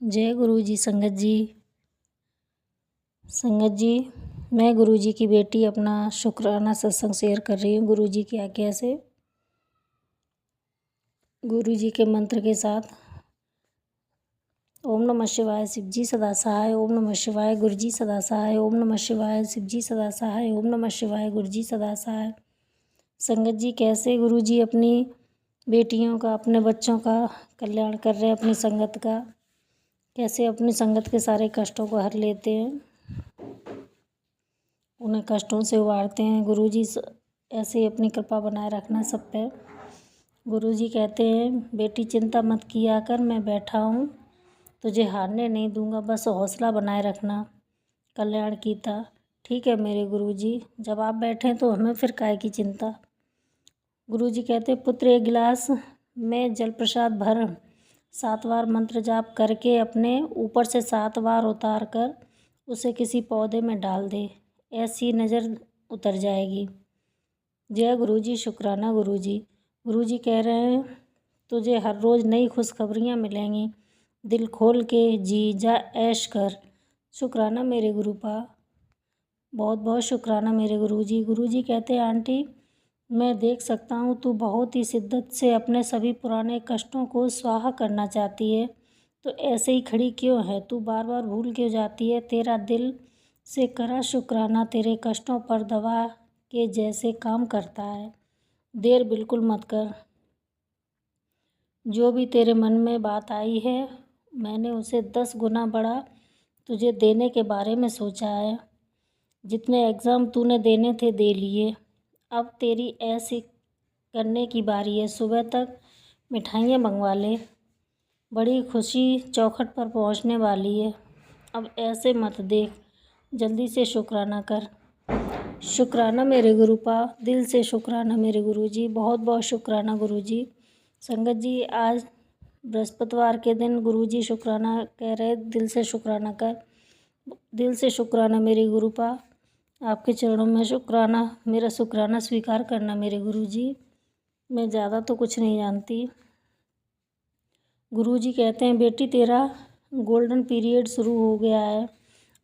जय गुरु जी। संगत जी, मैं गुरु जी की बेटी अपना शुक्राना सत्संग शेयर कर रही हूँ गुरु जी की आज्ञा से, गुरु जी के मंत्र के साथ। ओम नमः शिवाय, शिव जी सदा सहाय। ओम नमः शिवाय, गुरु जी सदा सहाय। ओम नमः शिवाय, शिव जी सदा सहाय। ओम नमः शिवाय, गुरु जी सदा सहाय। संगत जी, कैसे गुरु जी अपनी बेटियों का, अपने बच्चों का कल्याण कर रहे हैं, अपनी संगत का, कैसे अपनी संगत के सारे कष्टों को हर लेते हैं, उन्हें कष्टों से उबारते हैं। गुरुजी ऐसे ही अपनी कृपा बनाए रखना सब पे। गुरुजी कहते हैं, बेटी चिंता मत किया कर, मैं बैठा हूँ, तुझे हारने नहीं दूंगा, बस हौसला बनाए रखना, कल्याण कीता। ठीक है मेरे गुरुजी, जब आप बैठे तो हमें फिर काहे की चिंता। गुरुजी कहते, पुत्र एक गिलास में जल प्रसाद भर 7 बार मंत्र जाप करके अपने ऊपर से 7 बार उतार कर उसे किसी पौधे में डाल दे, ऐसी नज़र उतर जाएगी। जय गुरुजी, शुक्राना गुरुजी। गुरुजी कह रहे हैं, तुझे हर रोज़ नई खुशखबरियाँ मिलेंगी, दिल खोल के जी जा ऐश कर। शुक्राना मेरे गुरुपा, बहुत बहुत शुक्राना मेरे गुरुजी। गुरुजी कहते हैं, आंटी मैं देख सकता हूँ तू बहुत ही शिद्दत से अपने सभी पुराने कष्टों को स्वाहा करना चाहती है, तो ऐसे ही खड़ी क्यों है, तू बार बार भूल क्यों जाती है। तेरा दिल से करा शुक्राना तेरे कष्टों पर दवा के जैसे काम करता है। देर बिल्कुल मत कर, जो भी तेरे मन में बात आई है मैंने उसे 10 गुना बढ़ा तुझे देने के बारे में सोचा है। जितने एग्ज़ाम तूने देने थे दे लिए, अब तेरी ऐसी करने की बारी है। सुबह तक मिठाइयाँ मंगवा ले, बड़ी खुशी चौखट पर पहुंचने वाली है। अब ऐसे मत देख, जल्दी से शुक्राना कर। शुक्राना मेरे गुरुपा, दिल से शुक्राना मेरे गुरुजी, बहुत बहुत शुक्राना गुरुजी। संगत जी, आज बृहस्पतिवार के दिन गुरुजी शुक्राना कह रहे, दिल से शुक्राना कर। दिल से शुक्राना मेरे गुरुपा, आपके चरणों में शुक्राना, मेरा शुक्राना स्वीकार करना मेरे गुरुजी। मैं ज़्यादा तो कुछ नहीं जानती। गुरुजी कहते हैं, बेटी तेरा गोल्डन पीरियड शुरू हो गया है,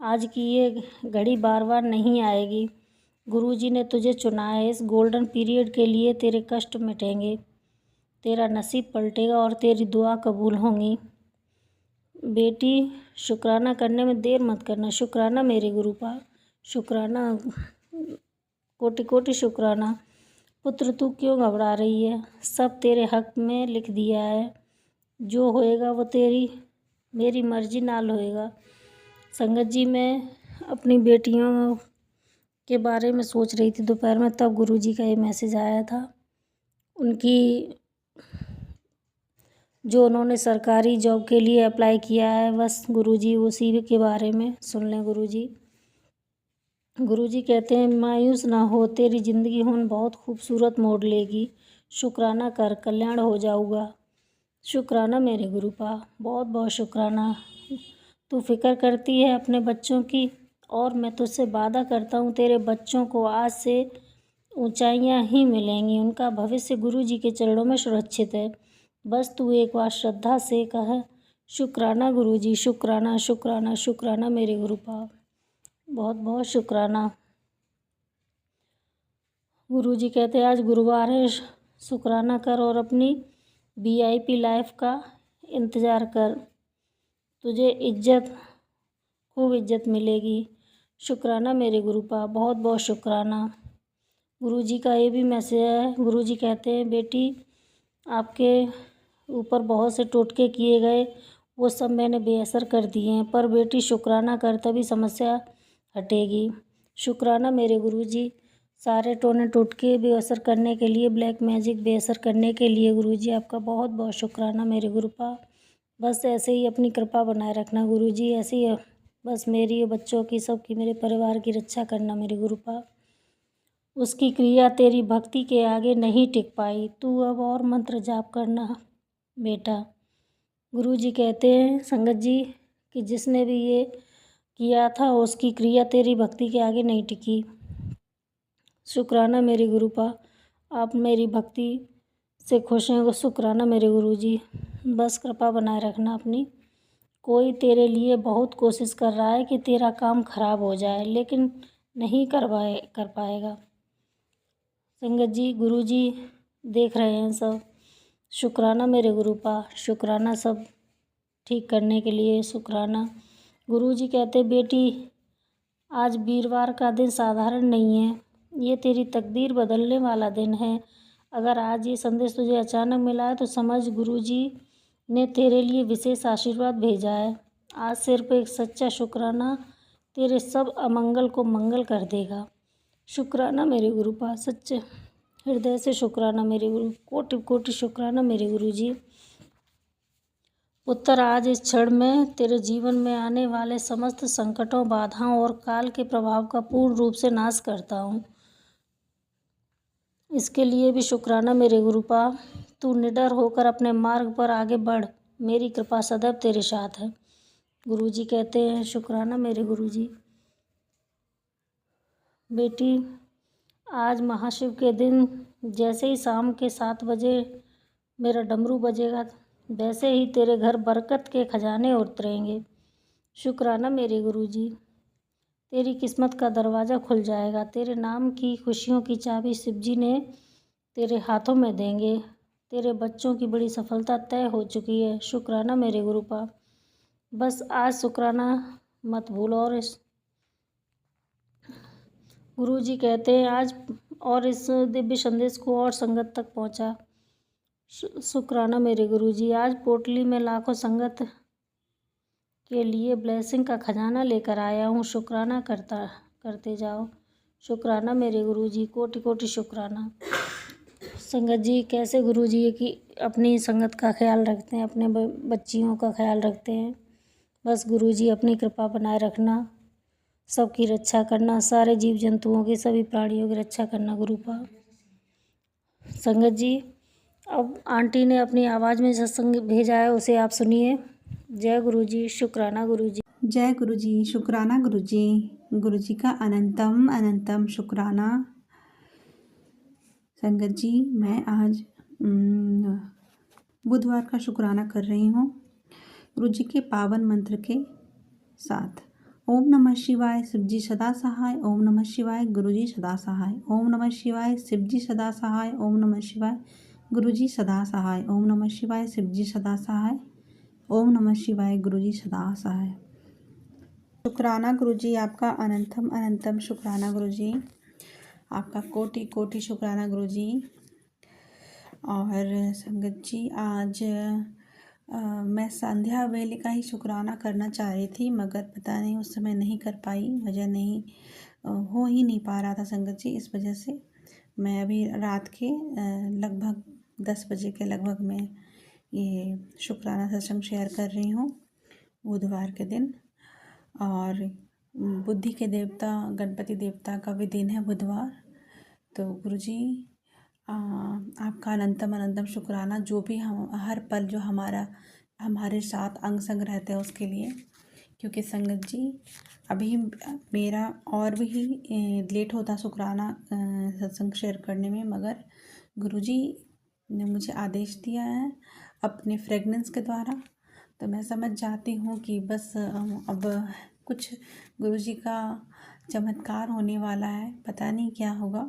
आज की ये घड़ी बार बार नहीं आएगी। गुरुजी ने तुझे चुना है, इस गोल्डन पीरियड के लिए तेरे कष्ट मिटेंगे, तेरा नसीब पलटेगा और तेरी दुआ कबूल होंगी। बेटी शुक्राना करने में देर मत करना। शुक्राना मेरे गुरुपा, शुक्राना, कोटि कोटि शुक्राना। पुत्र तू क्यों घबरा रही है, सब तेरे हक में लिख दिया है, जो होएगा वो तेरी मेरी मर्जी नाल होएगा। संगत जी, मैं अपनी बेटियों के बारे में सोच रही थी दोपहर में, तब गुरुजी का ये मैसेज आया था। उनकी जो उन्होंने सरकारी जॉब के लिए अप्लाई किया है, बस गुरुजी उसी के बारे में सुन लें। गुरुजी कहते हैं, मायूस ना हो, तेरी ज़िंदगी हुन बहुत खूबसूरत मोड़ लेगी। शुक्राना कर, कल्याण हो जाऊगा। शुक्राना मेरे गुरुपा, बहुत बहुत शुक्राना। तू फिक्र करती है अपने बच्चों की, और मैं तुझसे वादा करता हूँ तेरे बच्चों को आज से ऊंचाइयाँ ही मिलेंगी, उनका भविष्य गुरुजी के चरणों में सुरक्षित है। बस तू एक बार श्रद्धा से कह, शुक्राना गुरुजी, शुक्राना शुक्राना शुक्राना मेरे गुरुपा, बहुत बहुत शुक्राना। गुरुजी कहते हैं, आज गुरुवार है, शुक्राना कर और अपनी VIP लाइफ का इंतज़ार कर, तुझे खूब इज्जत मिलेगी। शुक्राना मेरे गुरुपा, बहुत बहुत शुक्राना। गुरुजी का ये भी मैसेज है। गुरुजी कहते हैं, बेटी आपके ऊपर बहुत से टोटके किए गए, वो सब मैंने बेअसर कर दिए हैं, पर बेटी शुक्राना कर, तभी समस्या हटेगी। शुक्राना मेरे गुरुजी, सारे टोने टोटके बेअसर करने के लिए, ब्लैक मैजिक बेअसर करने के लिए गुरुजी आपका बहुत बहुत शुक्राना मेरे गुरुपा। बस ऐसे ही अपनी कृपा बनाए रखना गुरुजी, ऐसे ही बस मेरी बच्चों की, सबकी, मेरे परिवार की रक्षा करना मेरे गुरुपा। उसकी क्रिया तेरी भक्ति के आगे नहीं टिक पाई, तू अब और मंत्र जाप करना बेटा। गुरुजी कहते हैं संगत जी कि जिसने भी ये किया था उसकी क्रिया तेरी भक्ति के आगे नहीं टिकी। शुक्राना मेरे गुरुपा, आप मेरी भक्ति से खुश हैं, शुक्राना मेरे गुरुजी। बस कृपा बनाए रखना अपनी, कोई तेरे लिए बहुत कोशिश कर रहा है कि तेरा काम खराब हो जाए, लेकिन नहीं कर पाएगा। संगत जी, गुरु जी देख रहे हैं सब। शुक्राना मेरे गुरुपा, शुक्राना सब ठीक करने के लिए, शुक्राना। गुरु जी कहते, बेटी आज वीरवार का दिन साधारण नहीं है, ये तेरी तकदीर बदलने वाला दिन है। अगर आज ये संदेश तुझे अचानक मिला है तो समझ गुरु जी ने तेरे लिए विशेष आशीर्वाद भेजा है। आज सिर्फ एक सच्चा शुक्राना तेरे सब अमंगल को मंगल कर देगा। शुक्राना मेरे गुरुपा, सच्चे हृदय से शुक्राना मेरे गुरु, कोटि कोटि शुक्राना मेरे गुरु जी। पुत्र, आज इस क्षण में तेरे जीवन में आने वाले समस्त संकटों, बाधाओं और काल के प्रभाव का पूर्ण रूप से नाश करता हूँ। इसके लिए भी शुक्राना मेरे गुरुपा। तू निडर होकर अपने मार्ग पर आगे बढ़, मेरी कृपा सदैव तेरे साथ है। गुरु जी कहते हैं, शुक्राना मेरे गुरु जी। बेटी, आज महाशिव के दिन जैसे ही शाम के 7 बजे मेरा डमरू बजेगा, वैसे ही तेरे घर बरकत के खजाने उतरेंगे। शुक्राना मेरे गुरु जी। तेरी किस्मत का दरवाज़ा खुल जाएगा। तेरे नाम की खुशियों की चाबी शिव जी ने तेरे हाथों में देंगे। तेरे बच्चों की बड़ी सफलता तय हो चुकी है। शुक्राना मेरे गुरुपा। बस आज शुक्राना मत भूल। और इस गुरु जी कहते हैं, आज और इस दिव्य संदेश को और संगत तक पहुंचा। शुक्राना मेरे गुरु जी। आज पोटली में लाखों संगत के लिए ब्लेसिंग का खजाना लेकर आया हूँ। शुक्राना करते जाओ। शुक्राना मेरे गुरु जी, कोटि कोटि शुक्राना। संगत जी कैसे गुरु जी की अपनी संगत का ख्याल रखते हैं, अपने बच्चियों का ख्याल रखते हैं। बस गुरु जी अपनी कृपा बनाए रखना, सबकी रक्षा करना, सारे जीव जंतुओं की, सभी प्राणियों की रक्षा करना गुरुपा। संगत जी, अब आंटी ने अपनी आवाज़ में सत्संग भेजा है, उसे आप सुनिए। जय गुरु जी, शुक्राना गुरु जी। जय गुरु जी, शुक्राना गुरु जी। गुरु जी का अनंतम अनंतम शुक्राना। संगत जी, मैं आज बुधवार का शुक्राना कर रही हूँ गुरु जी के पावन मंत्र के साथ। ओम नमः शिवाय, शिव जी सदा सहाय। ओम नमः शिवाय, गुरु जी सदा सहाय। ओम नमः शिवाय, शिव जी सदा सहाय। ओम नमः शिवाय, गुरु जी सदा सहाय। ओम नमः शिवाय, शिव जी सदा सहाय। ओम नमः शिवाय, गुरु जी सदा सहाय। शुक्राना गुरु जी, आपका अनंतम अनंतम शुक्राना गुरु जी, आपका कोटि कोटि शुक्राना गुरु जी। और संगत जी, आज मैं संध्या वेले का ही शुक्राना करना चाह रही थी, मगर पता नहीं उस समय नहीं कर पाई, वजह नहीं हो ही नहीं पा रहा था संगत जी। इस वजह से मैं अभी रात के लगभग 10 बजे के लगभग मैं ये शुक्राना सत्संग शेयर कर रही हूँ बुधवार के दिन। और बुद्धि के देवता गणपति देवता का भी दिन है बुधवार। तो गुरु जी, आपका अनंतम अनंतम शुक्राना, जो भी हम हर पल जो हमारे साथ अंग संग रहते हैं उसके लिए। क्योंकि संगत जी, अभी मेरा और भी लेट होता शुक्राना सत्संग शेयर करने में, मगर गुरु जी ने मुझे आदेश दिया है अपने फ्रेगनेंस के द्वारा। तो मैं समझ जाती हूँ कि बस अब कुछ गुरु जी का चमत्कार होने वाला है, पता नहीं क्या होगा।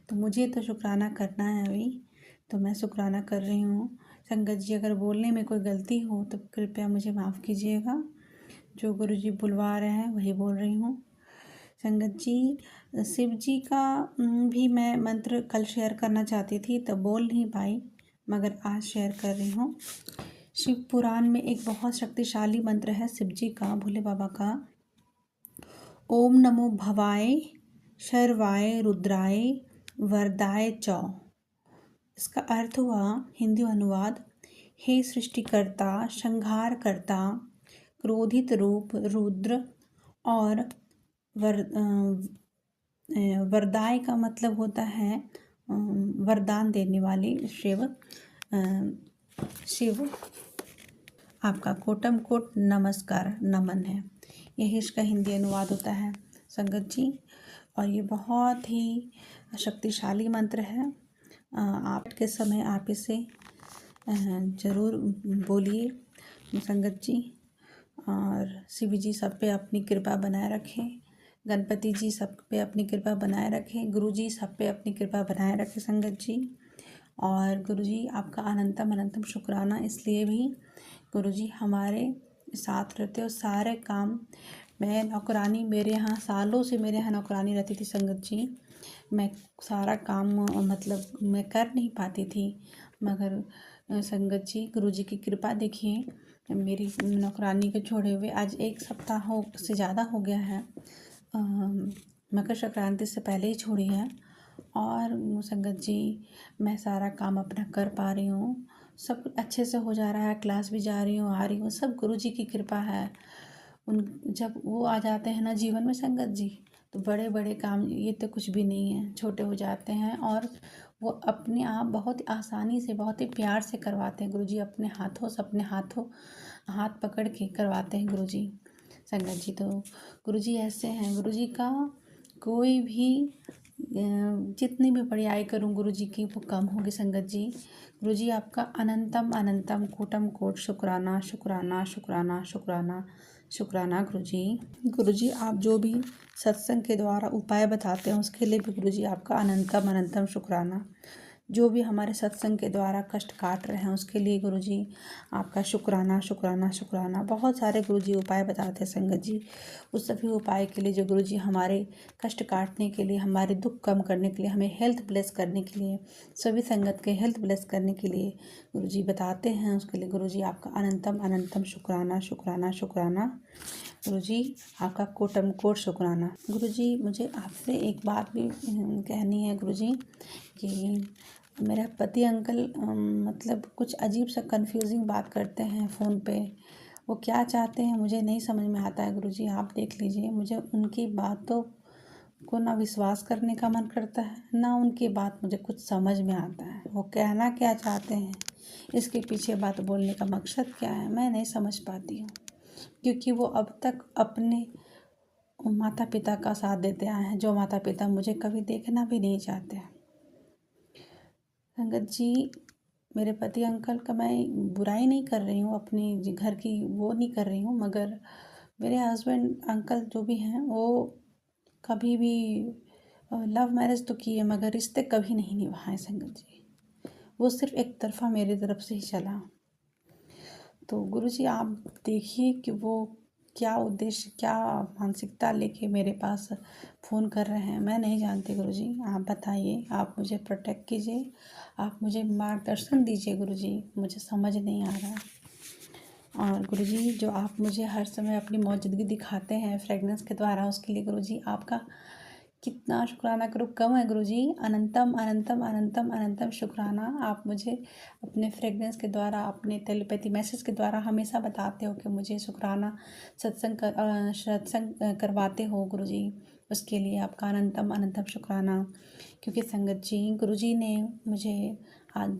तो मुझे तो शुक्राना करना है अभी, तो मैं शुक्राना कर रही हूँ। संगत जी, अगर बोलने में कोई गलती हो तो कृपया मुझे माफ़ कीजिएगा। जो गुरु जी बुलवा रहे हैं वही बोल रही हूँ। संगत जी, शिव जी का भी मैं मंत्र कल शेयर करना चाहती थी, तो बोल नहीं पाई, मगर आज शेयर कर रही हूँ। शिव पुराण में एक बहुत शक्तिशाली मंत्र है शिव जी का, भोले बाबा का। ओम नमो भवाय शर्वाय रुद्राय वरदाय च। इसका अर्थ हुआ, हिंदी अनुवाद, हे सृष्टिकर्ता, संहारकर्ता, क्रोधित रूप रुद्र और वरदाय का मतलब होता है वरदान देने वाले शिव। आपका कोटम कोट नमस्कार नमन है, यही इसका हिंदी अनुवाद होता है संगत जी। और ये बहुत ही शक्तिशाली मंत्र है। आप के समय आप इसे ज़रूर बोलिए संगत जी। और शिव जी सब पे अपनी कृपा बनाए रखें, गणपति जी सब पे अपनी कृपा बनाए रखें, गुरु जी सब पे अपनी कृपा बनाए रखें संगत जी। और गुरु जी आपका अनंतम अनंतम शुक्राना, इसलिए भी गुरु जी हमारे साथ रहते हो सारे काम। मैं नौकरानी, मेरे यहाँ सालों से मेरे यहाँ नौकरानी रहती थी संगत जी। मैं सारा काम मतलब मैं कर नहीं पाती थी, मगर संगत जी गुरु जी की कृपा देखिए, मेरी नौकरानी को छोड़े हुए आज 1 सप्ताह हो से ज़्यादा हो गया है। मकर संक्रांति से पहले ही छोड़ी है। और संगत जी मैं सारा काम अपना कर पा रही हूँ, सब कुछ अच्छे से हो जा रहा है, क्लास भी जा रही हूँ, आ रही हूँ, सब गुरु जी की कृपा है। उन जब वो आ जाते हैं ना जीवन में संगत जी, तो बड़े बड़े काम ये तो कुछ भी नहीं है, छोटे हो जाते हैं। और वो अपने आप बहुत आसानी से, बहुत ही प्यार से करवाते हैं गुरुजी, अपने हाथों से, अपने हाथ पकड़ के करवाते हैं गुरुजी संगत जी। तो गुरुजी ऐसे हैं, गुरुजी का कोई भी जितनी भी बड़ाई करूं गुरुजी की वो कम होगी संगत जी। गुरुजी आपका अनंतम अनंतम कोटम कोट शुक्राना शुक्राना शुक्राना शुक्राना शुक्राना गुरुजी। गुरुजी आप जो भी सत्संग के द्वारा उपाय बताते हैं उसके लिए भी गुरुजी आपका अनंतम अनंतम शुक्राना। जो भी हमारे सत्संग के द्वारा कष्ट काट रहे हैं उसके लिए गुरुजी आपका शुक्राना शुक्राना शुक्राना। बहुत सारे गुरुजी उपाय बताते हैं संगत जी, उस सभी उपाय के लिए जो गुरुजी हमारे कष्ट काटने के लिए, हमारे दुख कम करने के लिए, हमें हेल्थ ब्लेस करने के लिए, सभी संगत के हेल्थ ब्लेस करने के लिए गुरुजी बताते हैं, उसके लिए गुरुजी आपका अनंतम अनंतम शुक्राना शुक्राना शुक्राना। गुरुजी आपका कोटम कोट शुक्राना। गुरुजी मुझे आपसे एक बात भी कहनी है गुरुजी, कि मेरा पति अंकल मतलब कुछ अजीब सा कंफ्यूजिंग बात करते हैं फ़ोन पे। वो क्या चाहते हैं मुझे नहीं समझ में आता है गुरुजी, आप देख लीजिए। मुझे उनकी बातों को ना विश्वास करने का मन करता है, ना उनकी बात मुझे कुछ समझ में आता है। वो कहना क्या चाहते हैं, इसके पीछे बात बोलने का मकसद क्या है, मैं नहीं समझ पाती हूँ। क्योंकि वो अब तक अपने माता पिता का साथ देते आए हैं, जो माता पिता मुझे कभी देखना भी नहीं चाहते। संगत जी मेरे पति अंकल का मैं बुराई नहीं कर रही हूँ, अपनी घर की वो नहीं कर रही हूँ, मगर मेरे हस्बैंड अंकल जो भी हैं वो कभी भी लव मैरिज तो किए मगर रिश्ते कभी नहीं निभाए संगत जी। वो सिर्फ एक तरफा मेरी तरफ से ही चला। तो गुरुजी आप देखिए कि वो क्या उद्देश्य, क्या मानसिकता लेके मेरे पास फ़ोन कर रहे हैं, मैं नहीं जानती गुरुजी। आप बताइए, आप मुझे प्रोटेक्ट कीजिए, आप मुझे मार्गदर्शन दीजिए गुरुजी, मुझे समझ नहीं आ रहा है। और गुरुजी जो आप मुझे हर समय अपनी मौजूदगी दिखाते हैं फ्रेगनेंस के द्वारा, उसके लिए गुरुजी आपका कितना शुक्राना करूँ कम है गुरुजी। अनंतम अनंतम अनंतम अनंतम शुक्राना। आप मुझे अपने फ्रेगनेंस के द्वारा, अपने टेलीपैथी मैसेज के द्वारा हमेशा बताते हो कि मुझे शुक्राना सत्संग करवाते हो गुरुजी, उसके लिए आपका अनंतम अनंतम शुक्राना। क्योंकि संगत जी गुरुजी ने मुझे आज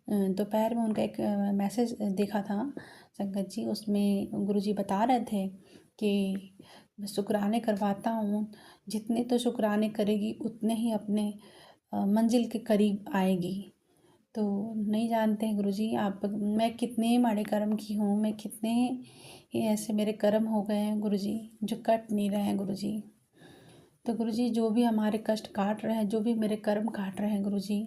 दोपहर में उनका एक मैसेज देखा था संगत जी, उसमें गुरुजी बता रहे थे कि मैं शुक्राने करवाता हूँ, जितने तो शुक्राने करेगी उतने ही अपने मंजिल के करीब आएगी। तो नहीं जानते हैं गुरुजी आप, मैं कितने माड़े कर्म की हूँ, मैं कितने ही ऐसे मेरे कर्म हो गए हैं गुरुजी जो कट नहीं रहे हैं गुरुजी। तो गुरुजी जो भी हमारे कष्ट काट रहे हैं, जो भी मेरे कर्म काट रहे हैं गुरुजी,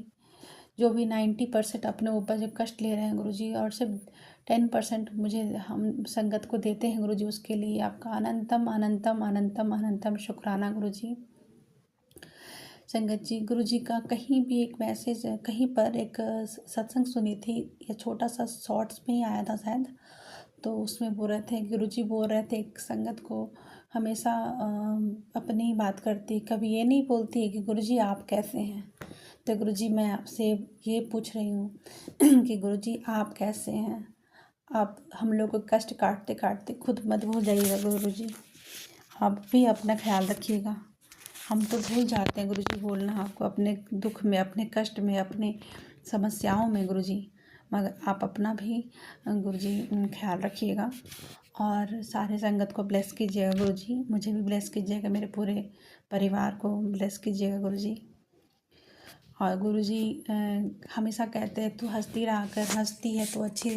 जो भी 90% अपने ऊपर जो कष्ट ले रहे हैं गुरुजी, और सिर्फ 10% मुझे हम संगत को देते हैं गुरुजी, उसके लिए आपका अनंतम अनंतम अनंतम अनंतम शुक्राना गुरुजी। संगत जी गुरुजी का कहीं भी एक मैसेज, कहीं पर एक सत्संग सुनी थी, या छोटा सा शॉर्ट्स में ही आया था शायद, तो उसमें बोल रहे थे, गुरुजी बोल रहे थे एक संगत को हमेशा अपनी ही बात करती, कभी ये नहीं बोलती कि गुरुजी आप कैसे हैं। तो गुरुजी मैं आपसे ये पूछ रही हूँ कि गुरुजी आप कैसे हैं। आप हम लोग को कष्ट काटते काटते खुद मत भूल जाइएगा गुरुजी, आप भी अपना ख्याल रखिएगा। हम तो भूल जाते हैं गुरुजी बोलना आपको, अपने दुख में, अपने कष्ट में, अपने समस्याओं में गुरुजी, मगर आप अपना भी गुरुजी ख्याल रखिएगा। और सारे संगत को ब्लेस कीजिएगा गुरुजी, मुझे भी ब्लेस कीजिएगा, मेरे पूरे परिवार को ब्लेस कीजिएगा गुरुजी। और गुरुजी हमेशा कहते हैं तू हंसती रहा कर, हंसती है तो अच्छी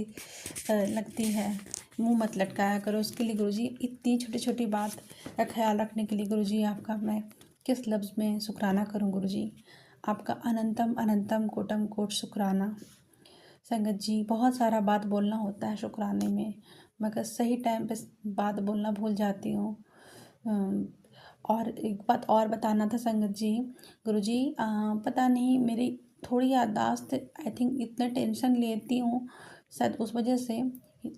लगती है, मुंह मत लटकाया करो। उसके लिए गुरुजी इतनी छोटी छोटी बात का ख्याल रखने के लिए गुरुजी आपका मैं किस लफ्ज़ में शुक्राना करूं गुरुजी। आपका अनंतम अनंतम कोटम कोट शुक्राना। संगत जी, बहुत सारा बात बोलना होता है शुक्राने में, मगर सही टाइम पे बात बोलना भूल जाती हूँ। और एक बात और बताना था संगत जी, गुरुजी पता नहीं मेरी थोड़ी याददाश्त आई थिंक इतना टेंशन लेती हूँ शायद उस वजह से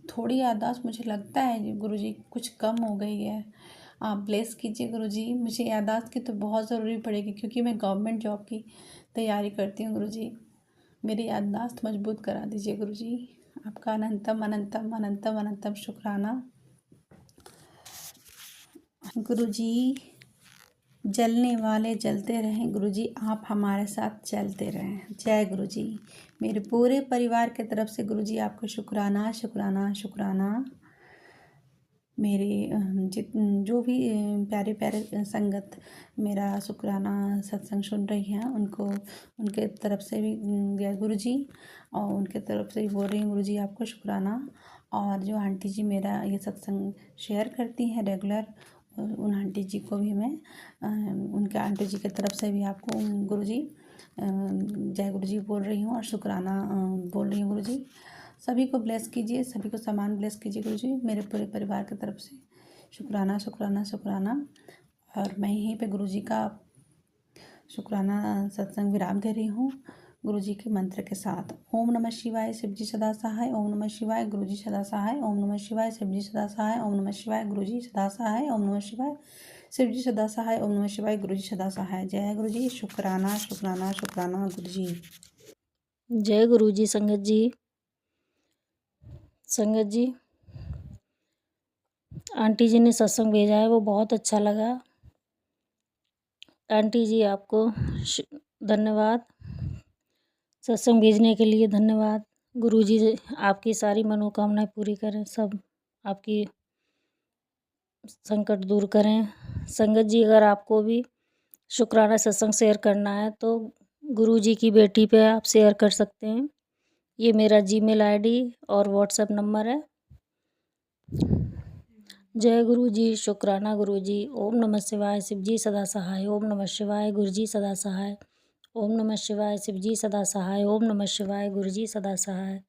थोड़ी याददाश्त मुझे लगता है गुरुजी कुछ कम हो गई है। आप ब्लेस कीजिए गुरुजी, मुझे याददाश्त की तो बहुत ज़रूरी पड़ेगी क्योंकि मैं गवर्नमेंट जॉब की तैयारी करती हूँ गुरुजी। मेरी याददाश्त मजबूत करा दीजिए गुरुजी। आपका अनंतम अनंतम अनंतम अनंतम शुक्राना गुरुजी। जलने वाले जलते रहें गुरुजी, आप हमारे साथ चलते रहें। जय गुरुजी। मेरे पूरे परिवार के तरफ से गुरुजी आपको शुक्राना शुक्राना शुक्राना। मेरे जो भी प्यारे प्यारे संगत मेरा शुक्राना सत्संग सुन रही हैं उनको, उनके तरफ से भी जय गुरुजी, और उनके तरफ से भी बोल रही हूँ गुरुजी आपको शुक्राना। और जो आंटी जी मेरा ये सत्संग शेयर करती हैं रेगुलर, उन आंटी जी को भी मैं उनके आंटी जी की तरफ से भी आपको गुरुजी जय गुरुजी बोल रही हूँ और शुक्राना बोल रही हूँ गुरुजी। सभी को ब्लेस कीजिए, सभी को समान ब्लेस कीजिए गुरुजी, मेरे पूरे परिवार की तरफ से शुक्राना शुक्राना शुक्राना। और मैं यहीं पे गुरुजी का शुक्राना सत्संग विराम दे रही हूँ गुरुजी के मंत्र के साथ। ओम नमः शिवाय, शिवजी सदा सहाय। ओम नमः शिवाय, गुरुजी सदा सहाय। ओम नमः शिवाय, शिवजी सदा सहाय। ओम नमः शिवाय, गुरुजी सदा सहाय। ओम नमः शिवाय, शिवजी सदा सहाय। ओम नमः शिवाय, गुरुजी सदा सहाय। जय गुरुजी। शुक्राना शुक्राना शुक्राना गुरुजी। जय गुरुजी। संगत जी, संगत जी, आंटी जी ने सत्संग भेजा है वो बहुत अच्छा लगा। आंटी जी आपको धन्यवाद, सत्संग भेजने के लिए धन्यवाद। गुरुजी आपकी सारी मनोकामनाएं पूरी करें, सब आपकी संकट दूर करें। संगत जी, अगर आपको भी शुक्राना सत्संग शेयर करना है तो गुरुजी की बेटी पे आप शेयर कर सकते हैं। ये मेरा जीमेल आईडी और व्हाट्सएप नंबर है। जय गुरुजी। शुक्राना गुरुजी। ओम नमः शिवाय, शिवजी सदा सहाय। ओम नमः शिवाय, गुरुजी सदा सहाय। ओम नमः शिवाय, शिवजी सदा सहाय। ओम नमः शिवाय, गुरुजी सदा सहाय।